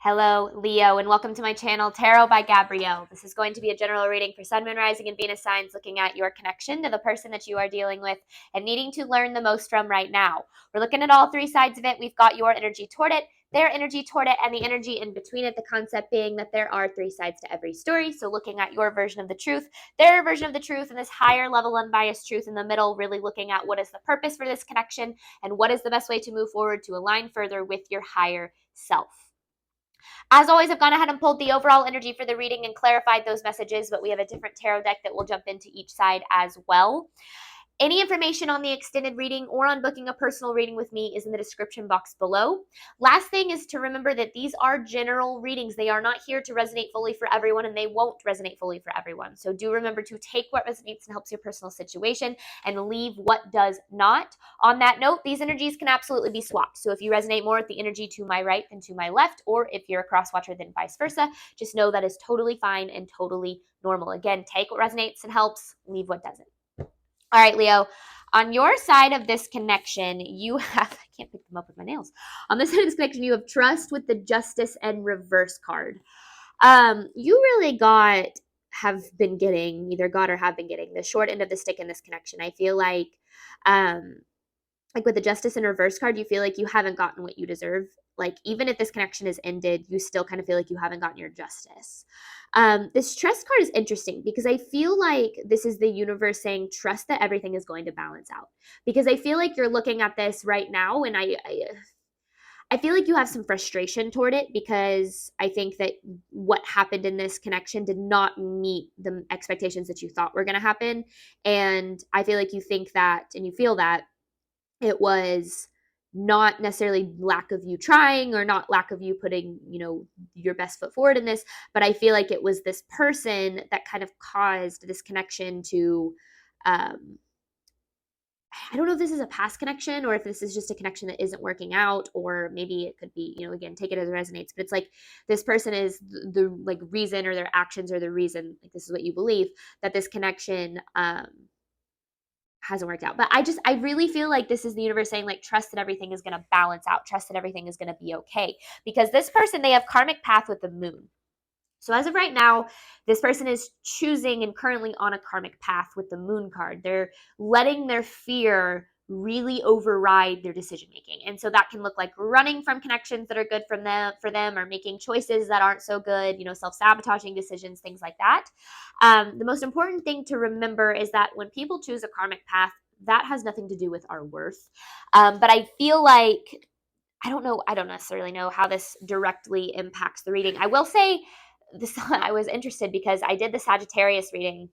Hello, Leo, and welcome to my channel, Tarot by Gabrielle. This is going to be a general reading for Sun, Moon, Rising, and Venus signs, looking at your connection to the person that you are dealing with and needing to learn the most from right now. We're looking at all three sides of it. We've got your energy toward it, their energy toward it, and the energy in between it, the concept being that there are three sides to every story. So looking at your version of the truth, their version of the truth, and this higher level unbiased truth in the middle, really looking at what is the purpose for this connection and what is the best way to move forward to align further with your higher self. As always, I've gone ahead and pulled the overall energy for the reading and clarified those messages, but we have a different tarot deck that will jump into each side as well. Any information on the extended reading or on booking a personal reading with me is in the description box below. Last thing is to remember that these are general readings. They are not here to resonate fully for everyone, and they won't resonate fully for everyone. So do remember to take what resonates and helps your personal situation and leave what does not. On that note, these energies can absolutely be swapped. So if you resonate more with the energy to my right than to my left, or if you're a cross watcher, then vice versa, just know that is totally fine and totally normal. Again, take what resonates and helps, leave what doesn't. All right, Leo, on your side of this connection, you have, I can't pick them up with my nails. On this side of this connection, you have trust with the Justice and Reverse card. You really have been getting, either got or have been getting the short end of the stick in this connection. I feel like with the Justice and Reverse card, you feel like you haven't gotten what you deserve. Like even if this connection is ended, you still kind of feel like you haven't gotten your justice. This trust card is interesting because I feel like this is the universe saying trust that everything is going to balance out. Because I feel like you're looking at this right now, and I feel like you have some frustration toward it because I think that what happened in this connection did not meet the expectations that you thought were going to happen. And I feel like you think that and you feel that it was not necessarily lack of you trying or not lack of you putting, your best foot forward in this, but I feel like it was this person that kind of caused this connection to, I don't know if this is a past connection or if this is just a connection that isn't working out, or maybe it could be, again, take it as it resonates, but it's like this person is the like reason, or their actions are the reason, like this is what you believe, that this connection, hasn't worked out. But I really feel like this is the universe saying, like, trust that everything is going to balance out, trust that everything is going to be okay. Because this person, they have karmic path with the moon. So as of right now, this person is choosing and currently on a karmic path with the moon card. They're letting their fear really override their decision making. And so that can look like running from connections that are good for them, or making choices that aren't so good, self-sabotaging decisions, things like that. The most important thing to remember is that when people choose a karmic path, that has nothing to do with our worth. But I feel like, I don't necessarily know how this directly impacts the reading. I will say this, I was interested because I did the Sagittarius reading,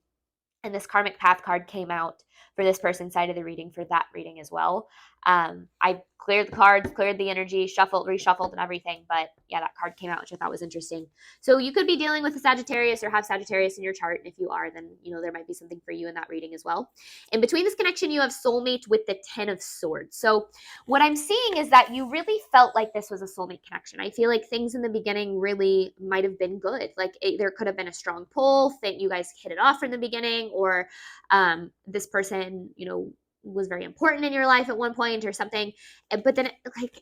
and this karmic path card came out for this person's side of the reading for that reading as well. I cleared the cards, cleared the energy, shuffled, reshuffled, and everything. But yeah, that card came out, which I thought was interesting. So you could be dealing with a Sagittarius or have Sagittarius in your chart. And if you are, then, there might be something for you in that reading as well. In between this connection, you have soulmate with the 10 of Swords. So what I'm seeing is that you really felt like this was a soulmate connection. I feel like things in the beginning really might have been good. Like there could have been a strong pull, that you guys hit it off from the beginning, or this person, was very important in your life at one point or something. But then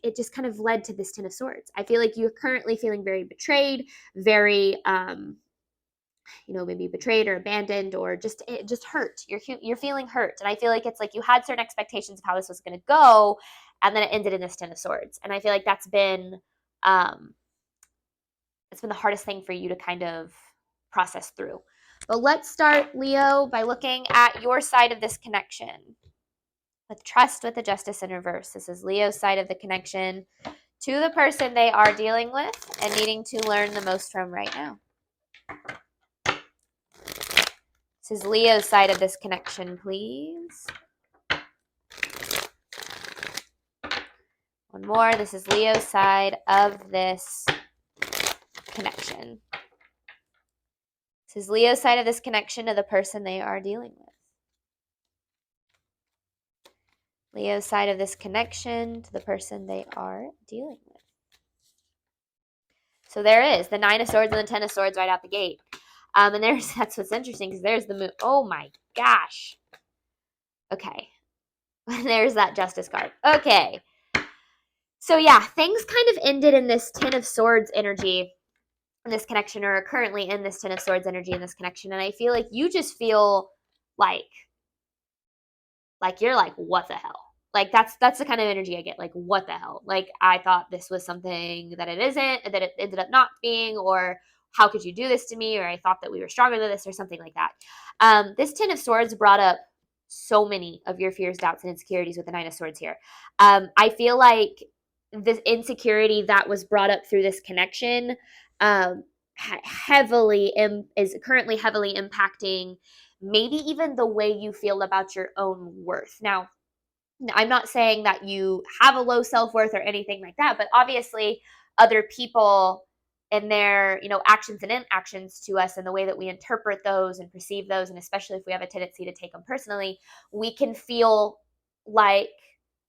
it just kind of led to this 10 of Swords. I feel like you're currently feeling very betrayed, very, maybe betrayed or abandoned, or just hurt. You're feeling hurt. And I feel like it's like you had certain expectations of how this was going to go, and then it ended in this 10 of Swords. And I feel like that's been, it's been the hardest thing for you to kind of process through. But let's start, Leo, by looking at your side of this connection. With trust with the Justice in Reverse. This is Leo's side of the connection to the person they are dealing with and needing to learn the most from right now. This is Leo's side of this connection, please. One more. This is Leo's side of this connection. This is Leo's side of this connection to the person they are dealing with. Leo's side of this connection to the person they are dealing with. So there is the 9 of Swords and the 10 of Swords right out the gate. And that's what's interesting, because there's the moon. Oh my gosh. Okay. There's that Justice card. Okay. So yeah, things kind of ended in this Ten of Swords energy in this connection, or are currently in this Ten of Swords energy in this connection. And I feel like you just feel like you're like, what the hell? Like that's the kind of energy I get. Like, what the hell? Like, I thought this was something that it isn't, that it ended up not being, or how could you do this to me? Or I thought that we were stronger than this, or something like that. This Ten of Swords brought up so many of your fears, doubts, and insecurities with the Nine of Swords here. I feel like this insecurity that was brought up through this connection heavily is currently heavily impacting maybe even the way you feel about your own worth. Now, I'm not saying that you have a low self-worth or anything like that, but obviously other people and their, actions and inactions to us and the way that we interpret those and perceive those, and especially if we have a tendency to take them personally, we can feel like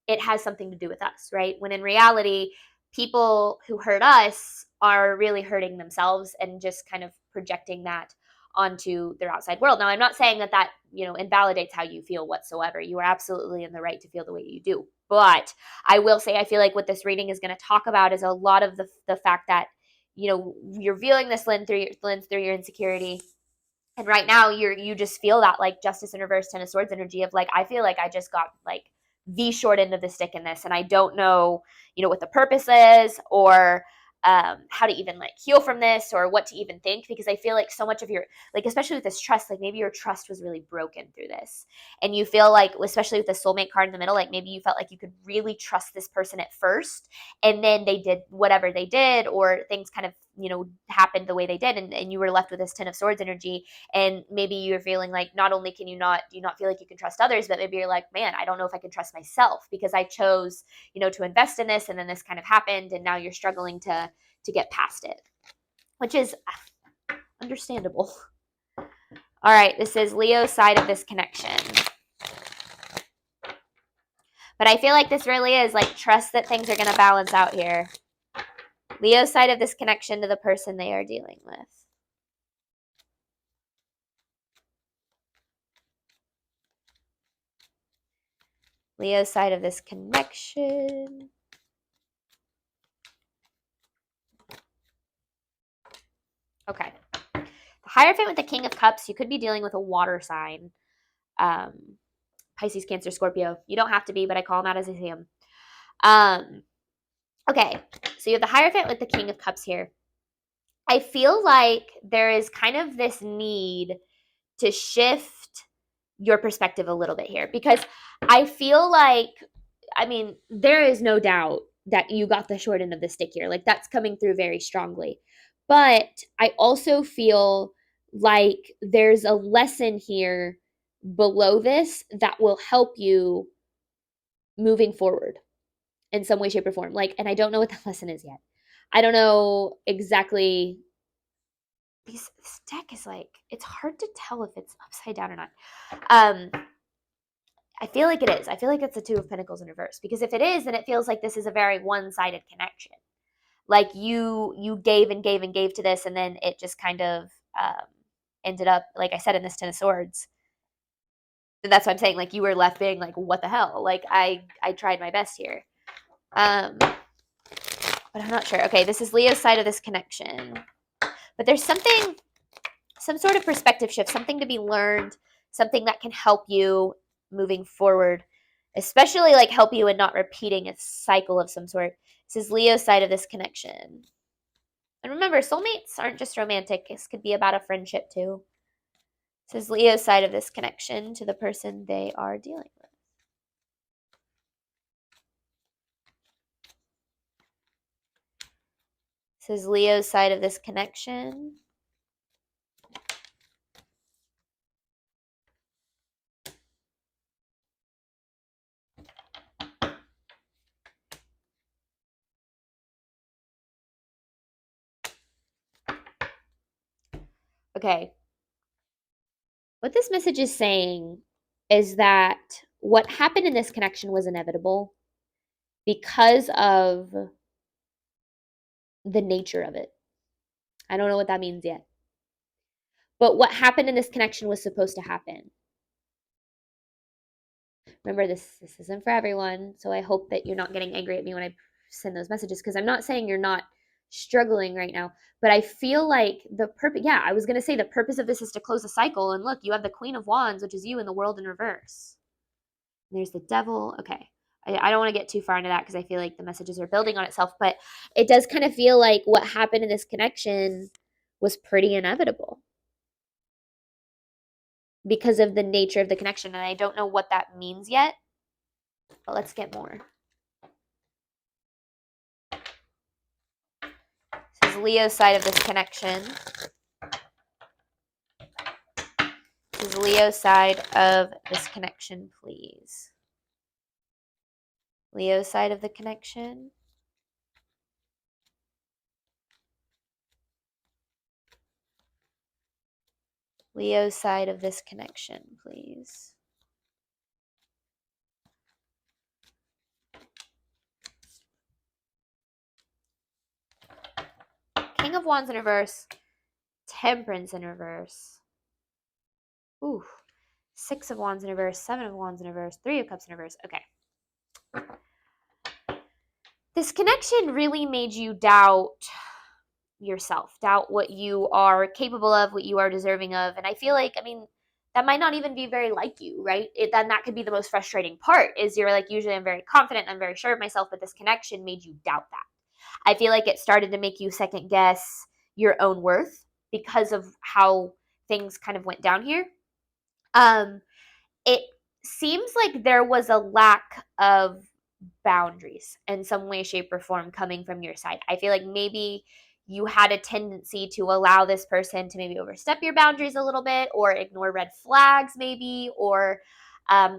it has something to do with us, right? When in reality, people who hurt us are really hurting themselves and just kind of projecting that onto their outside world. Now, I'm not saying that invalidates how you feel whatsoever. You are absolutely in the right to feel the way you do. But I will say, I feel like what this reading is going to talk about is a lot of the fact that, you're viewing this lens through your insecurity. And right now you just feel that like Justice in reverse, Ten of Swords energy of like, I feel like I just got like the short end of the stick in this, and I don't know, what the purpose is, or how to even like heal from this, or what to even think, because I feel like so much of your, like, especially with this trust, like maybe your trust was really broken through this, and you feel like, especially with the soulmate card in the middle, like maybe you felt like you could really trust this person at first, and then they did whatever they did, or things kind of happened the way they did, and you were left with this Ten of Swords energy, and maybe you're feeling like not only do you not feel like you can trust others, but maybe you're like, man, I don't know if I can trust myself because I chose to invest in this, and then this kind of happened, and now you're struggling to get past it, which is understandable. All right, this is Leo's side of this connection, but I feel like this really is like, trust that things are going to balance out here. Leo's side of this connection to the person they are dealing with. Leo's side of this connection. Okay. The Hierophant with the King of Cups, you could be dealing with a water sign. Pisces, Cancer, Scorpio. You don't have to be, but I call them out as I see them. Okay, so you have the Hierophant with the King of Cups here. I feel like there is kind of this need to shift your perspective a little bit here, because I feel like, there is no doubt that you got the short end of the stick here. Like, that's coming through very strongly. But I also feel like there's a lesson here below this that will help you moving forward in some way, shape, or form. Like, and I don't know what that lesson is yet. I don't know exactly, because this deck is like, it's hard to tell if it's upside down or not. I feel like it is. I feel like it's the Two of Pentacles in reverse, because if it is, then it feels like this is a very one-sided connection. Like you gave and gave and gave to this, and then it just kind of ended up, like I said, in this Ten of Swords. And that's what I'm saying. Like, you were left being like, what the hell? Like, I tried my best here. But I'm not sure. Okay, this is Leo's side of this connection. But there's some sort of perspective shift, something to be learned, something that can help you moving forward, especially like help you in not repeating a cycle of some sort. This is Leo's side of this connection. And remember, soulmates aren't just romantic. This could be about a friendship too. This is Leo's side of this connection to the person they are dealing with. This is Leo's side of this connection. Okay. What this message is saying is that what happened in this connection was inevitable because of the nature of it. I don't know what that means yet. But what happened in this connection was supposed to happen. Remember, this isn't for everyone, so I hope that you're not getting angry at me when I send those messages, because I'm not saying you're not struggling right now, but I feel like the purpose, yeah, I was going to say the purpose of this is to close a cycle. And look, you have the Queen of Wands, which is you in the world in reverse. And there's the Devil. Okay. I don't want to get too far into that because I feel like the messages are building on itself, but it does kind of feel like what happened in this connection was pretty inevitable because of the nature of the connection. And I don't know what that means yet, but let's get more. This is Leo's side of this connection. This is Leo's side of this connection, please. Leo's side of the connection. Leo's side of this connection, please. King of Wands in reverse. Temperance in reverse. Ooh. 6 of Wands in reverse. 7 of Wands in reverse. 3 of Cups in reverse. Okay. This connection really made you doubt yourself, doubt what you are capable of, what you are deserving of. And I feel like, I mean, that might not even be very like you, right? Then that could be the most frustrating part is you're like, usually I'm very confident, I'm very sure of myself, but this connection made you doubt that. I feel like it started to make you second guess your own worth because of how things kind of went down here. It seems like there was a lack of boundaries in some way, shape, or form coming from your side. I feel like maybe you had a tendency to allow this person to maybe overstep your boundaries a little bit or ignore red flags maybe, or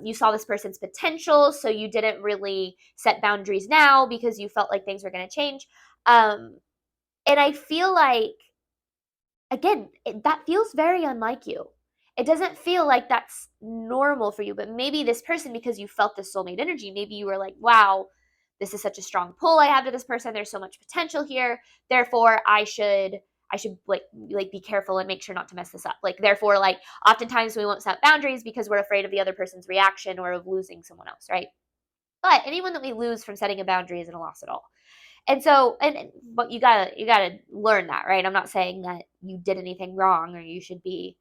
you saw this person's potential, so you didn't really set boundaries now because you felt like things were going to change. And I feel like, again, that feels very unlike you. It doesn't feel like that's normal for you, but maybe this person, because you felt this soulmate energy, maybe you were like, wow, this is such a strong pull I have to this person. There's so much potential here. Therefore, I should like be careful and make sure not to mess this up. Like, therefore, like oftentimes we won't set boundaries because we're afraid of the other person's reaction or of losing someone else, right? But anyone that we lose from setting a boundary isn't a loss at all. And so, but you gotta learn that, right? I'm not saying that you did anything wrong or you should be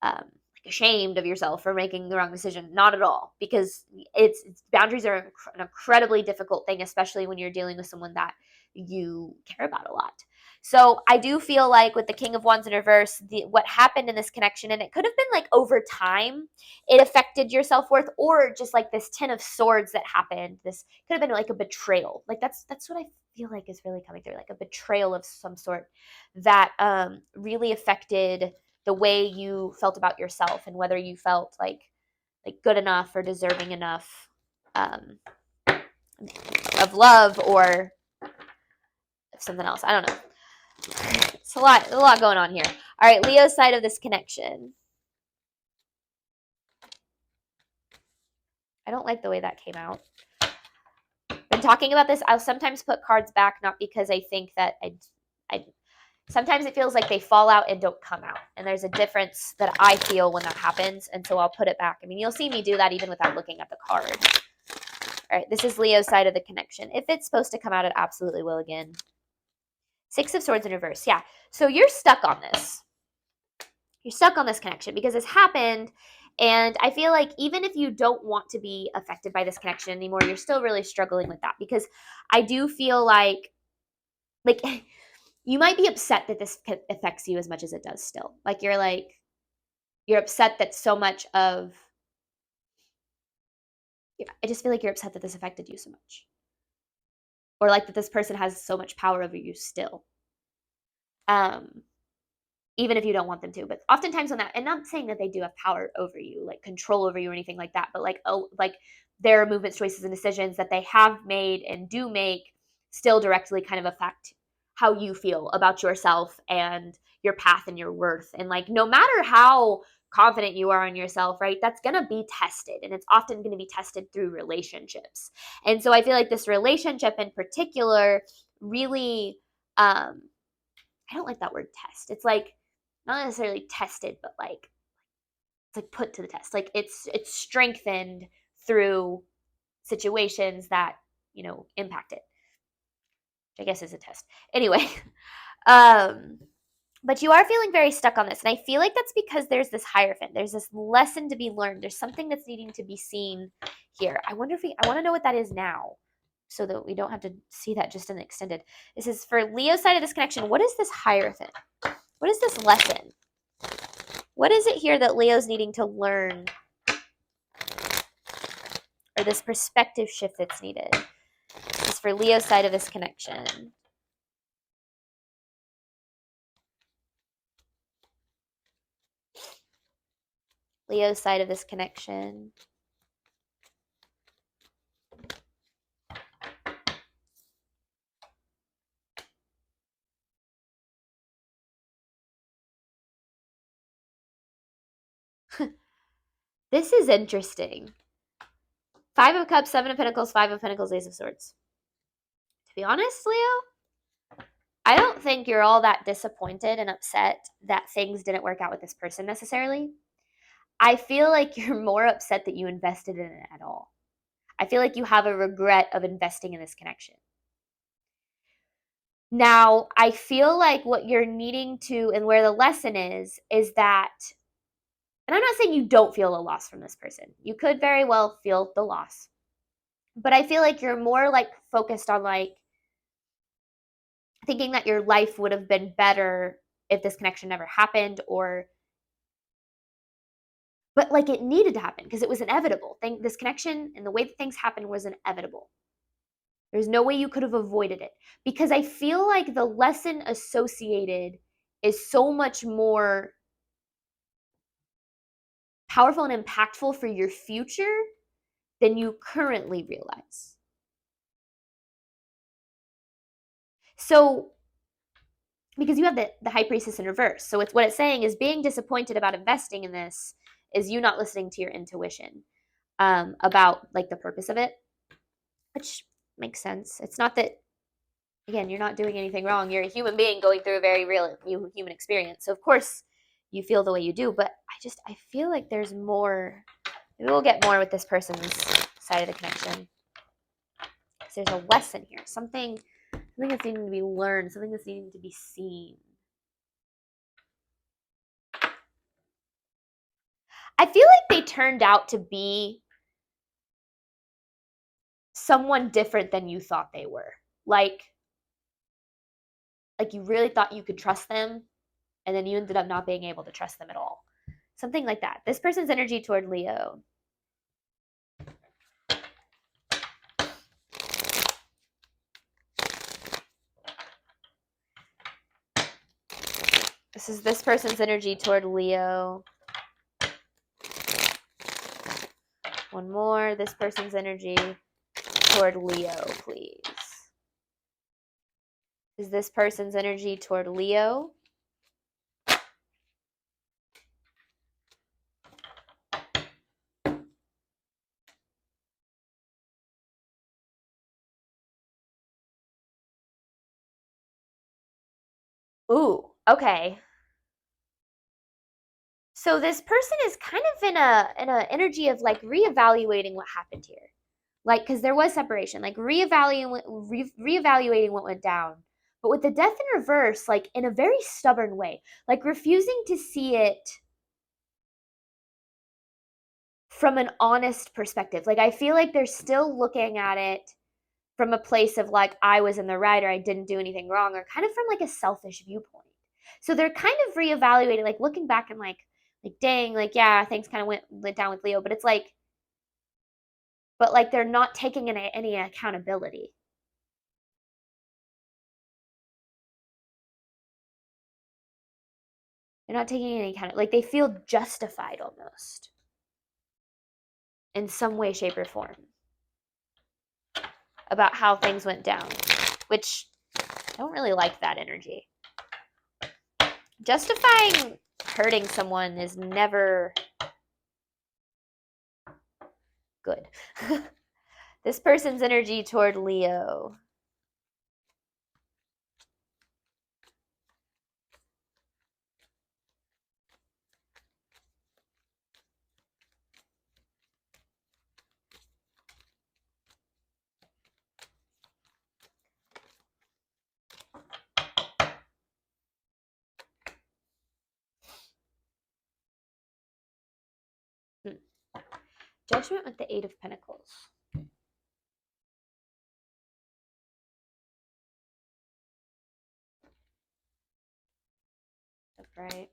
like ashamed of yourself for making the wrong decision. Not at all, because it's boundaries are an incredibly difficult thing, especially when you're dealing with someone that you care about a lot. So I do feel like with the King of Wands in reverse, what happened in this connection, and it could have been like over time, it affected your self-worth, or just like this Ten of Swords that happened. This could have been like a betrayal. Like that's what I feel like is really coming through, like a betrayal of some sort that really affected the way you felt about yourself and whether you felt like good enough or deserving enough of love or something else. I don't know. It's a lot going on here. All right, Leo's side of this connection. I don't like the way that came out. When talking about this, I'll sometimes put cards back, not because I think that I sometimes it feels like they fall out and don't come out. And there's a difference that I feel when that happens. And so I'll put it back. I mean, you'll see me do that even without looking at the card. All right, this is Leo's side of the connection. If it's supposed to come out, it absolutely will again. 6 of Swords in reverse. Yeah. So you're stuck on this. You're stuck on this connection because this happened. And I feel like even if you don't want to be affected by this connection anymore, you're still really struggling with that, because I do feel like you might be upset that this affects you as much as it does still. Like you're upset that so much of, I just feel like you're upset that this affected you so much. Or like that this person has so much power over you still. Even if you don't want them to. But oftentimes when that, and not saying that they do have power over you, like control over you or anything like that, but like their movements, choices, and decisions that they have made and do make still directly kind of affect how you feel about yourself and your path and your worth. And like, no matter how confident you are in yourself, right, that's going to be tested. And it's often going to be tested through relationships. And so I feel like this relationship in particular really, I don't like that word test. It's like, not necessarily tested, but like it's like put to the test. Like it's strengthened through situations that, impact it. I guess is a test. Anyway, um, but you are feeling very stuck on this. And I feel like that's because there's this Hierophant. There's this lesson to be learned. There's something that's needing to be seen here. I wonder if I want to know what that is now so that we don't have to see that just in the extended. This is for Leo's side of this connection. What is this Hierophant? What is this lesson? What is it here that Leo's needing to learn? Or this perspective shift that's needed? This is for Leo's side of this connection. Leo's side of this connection. This is interesting. 5 of Cups, 7 of Pentacles, 5 of Pentacles, Ace of Swords. To be honest, Leo, I don't think you're all that disappointed and upset that things didn't work out with this person necessarily. I feel like you're more upset that you invested in it at all. I feel like you have a regret of investing in this connection. Now, I feel like what you're needing to, and where the lesson is that, and I'm not saying you don't feel a loss from this person. You could very well feel the loss. But I feel like you're more like focused on like thinking that your life would have been better if this connection never happened, but like it needed to happen because it was inevitable. This connection and the way that things happened was inevitable. There's no way you could have avoided it, because I feel like the lesson associated is so much more powerful and impactful for your future than you currently realize. So, because you have the High Priestess in reverse. So it's what it's saying is being disappointed about investing in this is you not listening to your intuition about like the purpose of it, which makes sense. It's not that, again, you're not doing anything wrong. You're a human being going through a very real human experience. So of course you feel the way you do, but I feel like there's more. Maybe we'll get more with this person's side of the connection. Because there's a lesson here. Something that's needing to be learned, something that's needing to be seen. I feel like they turned out to be someone different than you thought they were. Like you really thought you could trust them, and then you ended up not being able to trust them at all. Something like that. This person's energy toward Leo. This is this person's energy toward Leo. One more. This person's energy toward Leo, please. Is this person's energy toward Leo? Ooh, okay. So this person is kind of in a energy of like reevaluating what happened here. Like, because there was separation, like reevaluating what went down. But with the Death in reverse, like in a very stubborn way, like refusing to see it from an honest perspective. Like I feel like they're still looking at it from a place of like, I was in the right, or I didn't do anything wrong, or kind of from like a selfish viewpoint. So they're kind of reevaluating, like looking back and like dang, like yeah, things kind of went down with Leo, but it's like, but like they're not taking any accountability. They're not taking any kind of, like they feel justified almost in some way, shape, or form about how things went down, which I don't really like that energy. Justifying hurting someone is never good. This person's energy toward Leo. Judgment with the Eight of Pentacles. Right.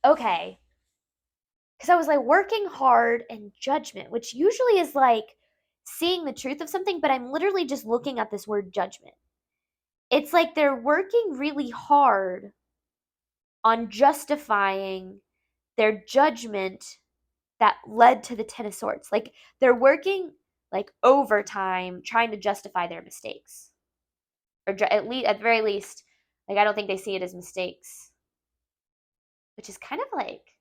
Okay. Because I was like working hard and judgment, which usually is like seeing the truth of something, but I'm literally just looking at this word judgment. It's like they're working really hard on justifying their judgment that led to the Ten of Swords. Like they're working like overtime trying to justify their mistakes. Or at the very least, like I don't think they see it as mistakes. Which is kind of like,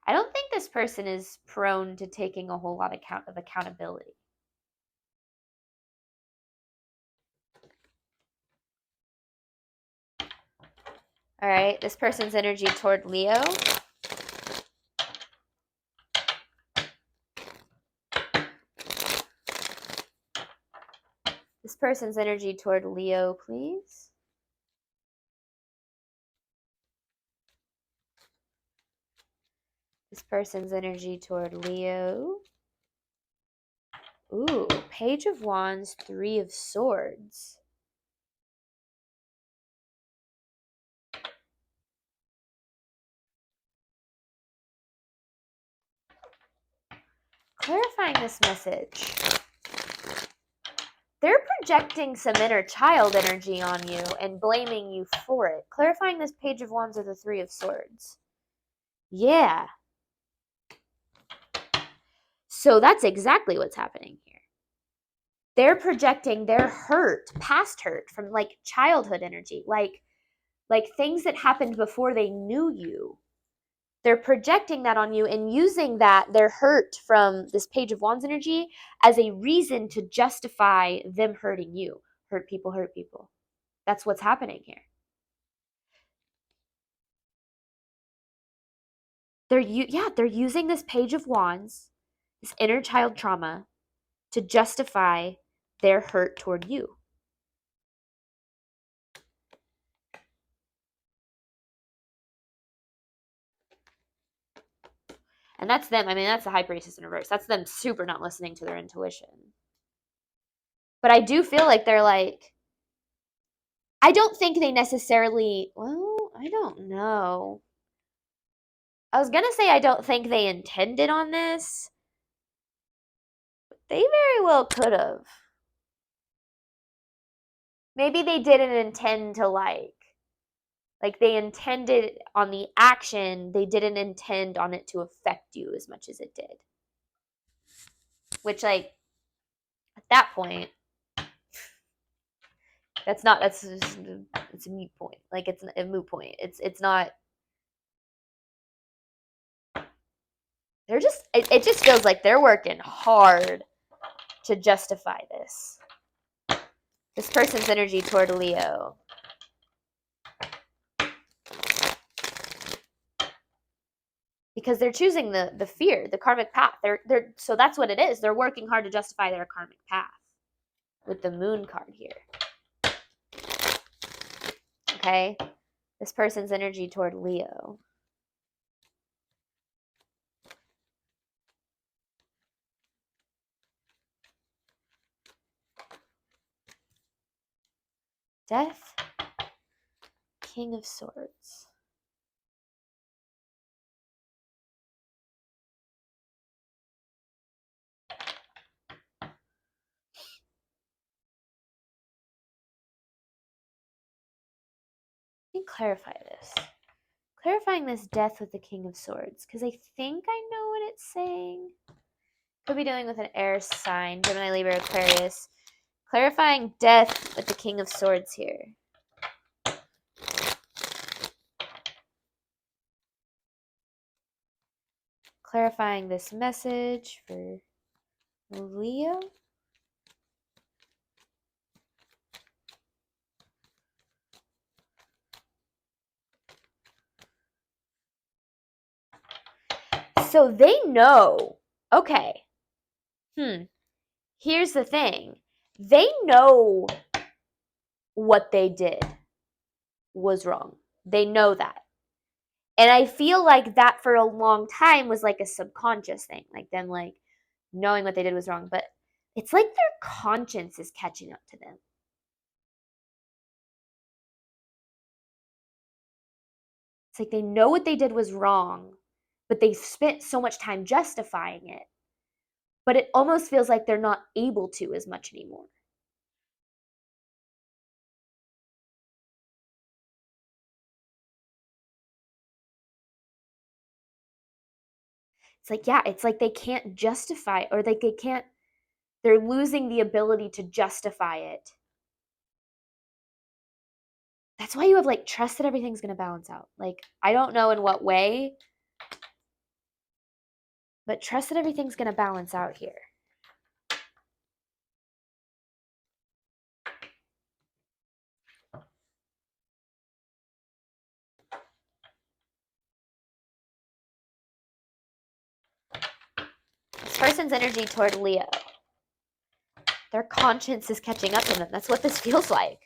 I don't think this person is prone to taking a whole lot of accountability. All right, this person's energy toward Leo. This person's energy toward Leo, please. This person's energy toward Leo. Ooh, Page of Wands, Three of Swords. Clarifying this message. They're projecting some inner child energy on you and blaming you for it. Clarifying this Page of Wands or the Three of Swords. Yeah. So that's exactly what's happening here. They're projecting their hurt, past hurt from like childhood energy, like things that happened before they knew you. They're projecting that on you and using that, their hurt from this Page of Wands energy, as a reason to justify them hurting you. Hurt people, hurt people. That's what's happening here. They're using this Page of Wands, this inner child trauma, to justify their hurt toward you. And that's them. I mean, that's the High Priestess in reverse. That's them super not listening to their intuition. But I do feel like they're like, I don't think they necessarily, well, I don't know. I was going to say I don't think they intended on this. But they very well could have. Maybe they didn't intend to like they intended on the action, they didn't intend on it to affect you as much as it did. Which, like, at that point, it's a moot point. Like, it's a moot point. It's not, they're just, it just feels like they're working hard to justify this. This person's energy toward Leo. Because they're choosing the fear, the karmic path. So that's what it is. They're working hard to justify their karmic path with the Moon card here. Okay? This person's energy toward Leo. Death. King of Swords. Let me clarify this. Clarifying this death with the King of Swords, because I think I know what it's saying. Could be dealing with an air sign, Gemini, Libra, Aquarius. Clarifying death with the King of Swords here. Clarifying this message for Leo. So they know, okay, here's the thing. They know what they did was wrong. They know that. And I feel like that for a long time was like a subconscious thing, like them like knowing what they did was wrong, but it's like their conscience is catching up to them. It's like they know what they did was wrong, but they spent so much time justifying it. But it almost feels like they're not able to as much anymore. It's like, yeah, it's like they can't justify, or like they can't, they're losing the ability to justify it. That's why you have like trust that everything's going to balance out. Like, I don't know in what way, but trust that everything's going to balance out here. This person's energy toward Leo. Their conscience is catching up to them. That's what this feels like.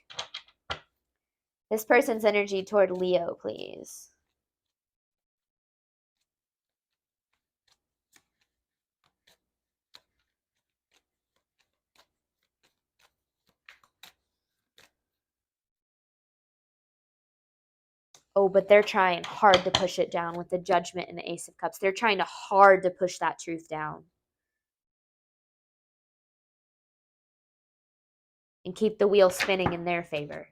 This person's energy toward Leo, please. Oh, but they're trying hard to push it down with the Judgment and the Ace of Cups. They're trying hard to push that truth down. And keep the wheel spinning in their favor.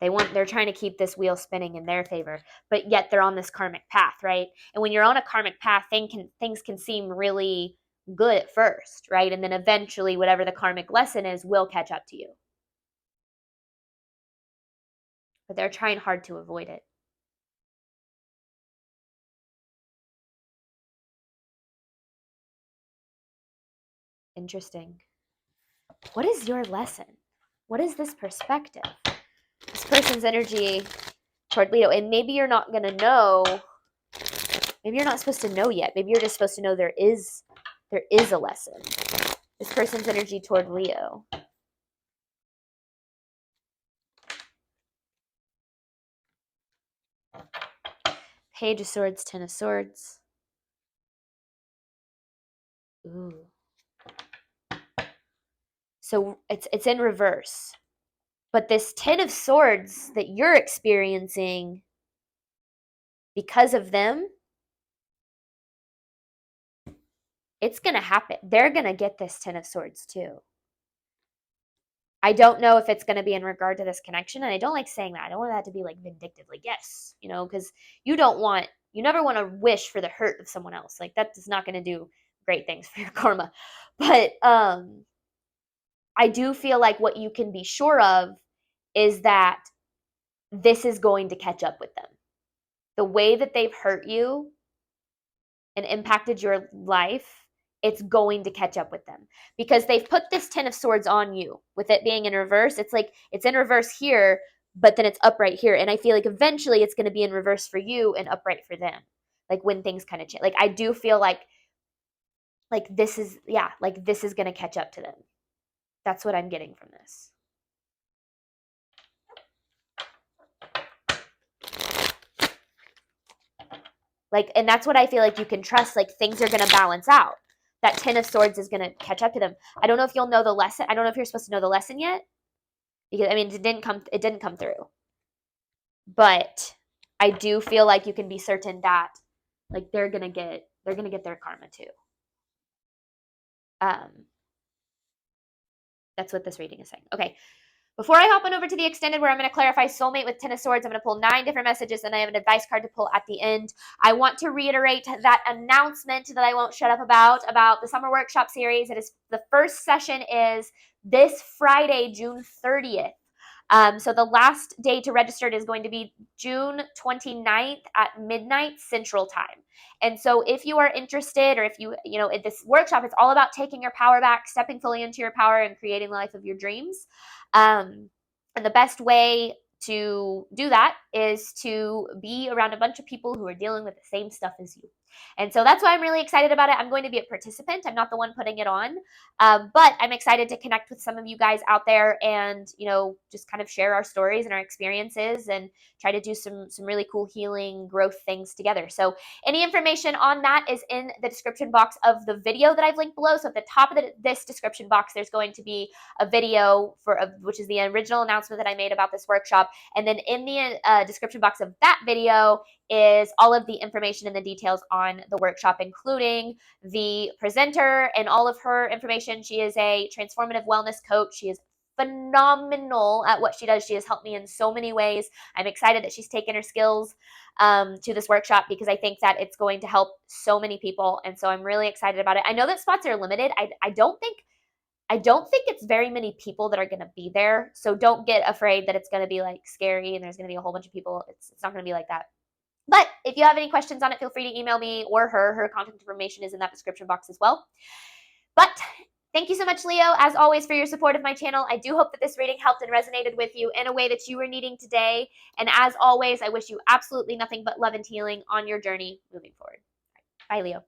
They're trying to keep this wheel spinning in their favor, but yet they're on this karmic path, right? And when you're on a karmic path, things can seem really good at first, right? And then eventually whatever the karmic lesson is will catch up to you. But they're trying hard to avoid it. Interesting. What is your lesson? What is this perspective? This person's energy toward Leo. And maybe you're not going to know. Maybe you're not supposed to know yet. Maybe you're just supposed to know there is a lesson. This person's energy toward Leo. Page of Swords, Ten of Swords. Ooh. So it's in reverse. But this Ten of Swords that you're experiencing, because of them, it's going to happen. They're going to get this Ten of Swords too. I don't know if it's going to be in regard to this connection. And I don't like saying that. I don't want that to be like vindictive, like, yes, because you never want to wish for the hurt of someone else. Like, that is not going to do great things for your karma. But I do feel like what you can be sure of is that this is going to catch up with them. The way that they've hurt you and impacted your life, it's going to catch up with them because they've put this Ten of Swords on you with it being in reverse. It's like it's in reverse here, but then it's upright here. And I feel like eventually it's going to be in reverse for you and upright for them. Like when things kind of change. Like I do feel like this is going to catch up to them. That's what I'm getting from this. Like, and that's what I feel like you can trust. Like things are going to balance out. That Ten of Swords is going to catch up to them. I don't know if you'll know the lesson. I don't know if you're supposed to know the lesson yet. Because, I mean, it didn't come through. But I do feel like you can be certain that, like, they're going to get their karma too. That's what this reading is saying. Okay. Before I hop on over to the extended where I'm going to clarify soulmate with Ten of Swords, I'm going to pull 9 different messages and I have an advice card to pull at the end. I want to reiterate that announcement that I won't shut up about the summer workshop series. The first session is this Friday, June 30th. So the last day to register is going to be June 29th at midnight Central Time. And so if you are interested, or if in this workshop, it's all about taking your power back, stepping fully into your power and creating the life of your dreams. And the best way to do that is to be around a bunch of people who are dealing with the same stuff as you. And so that's why I'm really excited about it. I'm going to be a participant. I'm not the one putting it on, but I'm excited to connect with some of you guys out there and, just kind of share our stories and our experiences and try to do some really cool healing growth things together. So any information on that is in the description box of the video that I've linked below. So at the top of this description box, there's going to be a video which is the original announcement that I made about this workshop. And then in the description box of that video is all of the information and the details on the workshop, including the presenter and all of her information. She is a transformative wellness coach. She is phenomenal at what she does. She has helped me in so many ways. I'm excited that she's taken her skills to this workshop because I think that it's going to help so many people. And so I'm really excited about it. I know that spots are limited. I don't think it's very many people that are going to be there. So don't get afraid that it's going to be like scary and there's going to be a whole bunch of people. It's not going to be like that. But if you have any questions on it, feel free to email me or her. Her contact information is in that description box as well. But thank you so much, Leo, as always, for your support of my channel. I do hope that this reading helped and resonated with you in a way that you were needing today. And as always, I wish you absolutely nothing but love and healing on your journey moving forward. Bye, Leo.